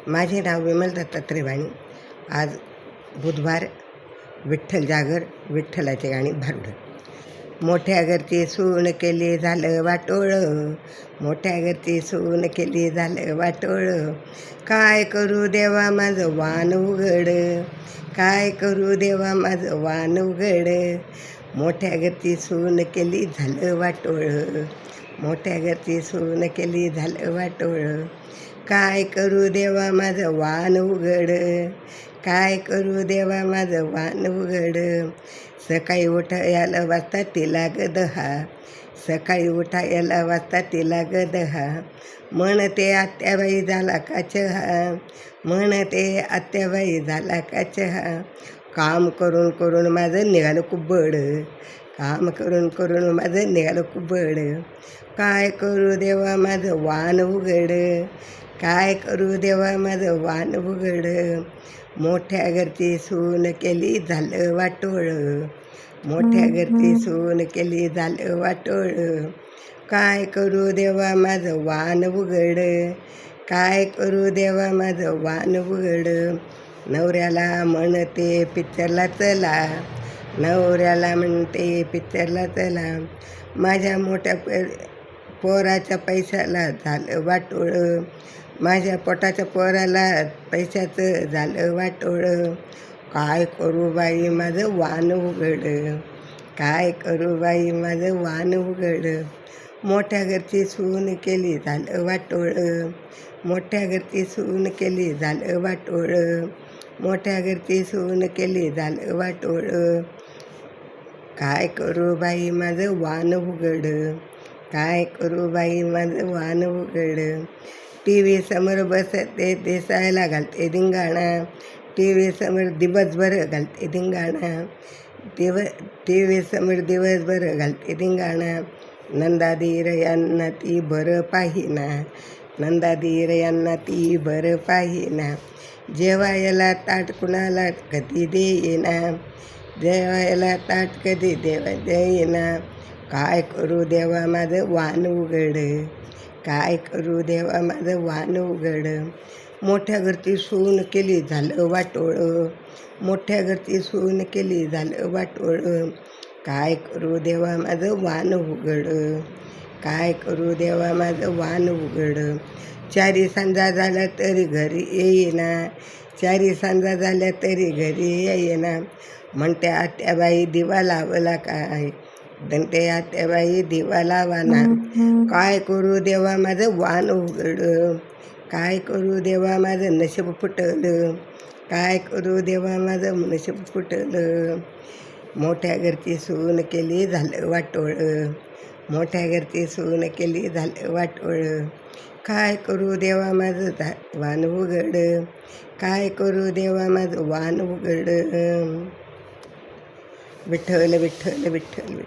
माझे नाव विमल दत्तात्रय वाणी. आज बुधवार. विठ्ठल जागर, विठ्ठलाचे गाणी भारुड. मोठ्या घरची सून केली झालं वाटोळ, मोठ्या घरची सून केली झालं वाटोळ. काय करू देवा माझं वान उघड, काय करू देवा माझं वान उघड. मोठ्या घरची सून केली झालं वाटोळ, मोठ्या घरची सून केली झालं वाटोळ. काय करू देवा माझं वान उघड, काय करू देवा माझं वान उघड. सकाळी उठायला वाजता तिला गदहा, सकाळी उठायला वाजता तिला गदहा. म्हणते आत्याबाई झाला का चहा, म्हणते आत्याबाई झाला का चहा. काम करून करून माझं निघालं कुबड, काम करून करून माझं निघालं कुबड. काय करू देवा माझं वान उघड, काय करू देवा माझं वान उघड. मोठ्या घरची सून केली झालं वाटोळ, मोठ्या घरची सून केली झालं वाटोळ. काय करू देवा माझं वान उघड, काय करू देवा माझं वान उघड. नवऱ्याला म्हणते पिक्चरला चला, नवऱ्याला म्हणते पिक्चरला चला. माझ्या मोठ्या पोराच्या पैशाला झालं वाटोळ, माझ्या पोटाच्या पोराला पैशाचं झालं वाटोळ. काय करू बाई माझं वान उघड, काय करू बाई माझं वान उघड. मोठ्या घरची सून केली झालं वाटोळ, मोठ्या घरची सून केली झालं वाटोळ, मोठ्या घरची सून केली झालं वाटोळ. काय करू बाई माझं वान उघड, काय करू बाई माझं वान उघड. टी व्ही समोर बसते दिसायला घालते धिंगाणा, टी व्ही समोर दिवसभर घालते धिंगाणा, टी व्ही समोर दिवसभर घालते धिंगाणा. नंदाधीर यांना ती बरं पाहिना, नंदाधीर यांना ती बरं पाहिना. जेवायला ताट कुणाला कधी देईना, जेवायला ताट कधी देईना. काय करू देवा माझं वान उघड, काय करू देवा माझं वान उघड. मोठ्या घरची सून केली झालं वाटोळ, मोठ्या घरची सून केली झालं वाटोळ. काय करू देवा माझं वान उघड, काय करू देवा माझं वान उघड. चारी सांजा झाल्या तरी घरी येईना, चारी सांजा झाल्या तरी घरी येईना. म्हणते आत्याबाई दिवा लावला काय, म्हणते आत्याबाई दिवा लावाना. काय करू देवा माझं वान उघड, काय करू देवा माझं नशीब फुटलं, काय करू देवा माझं नशीब फुटलं. मोठ्या घरची सून केली झालं वाटोळ, मोठ्या घरची सून केली झालं वाटोळ. काय करू देवा माझं वान उघड, काय करू देवा माझं वान उघड. विठ्ठल विठ्ठल विठ्ठल.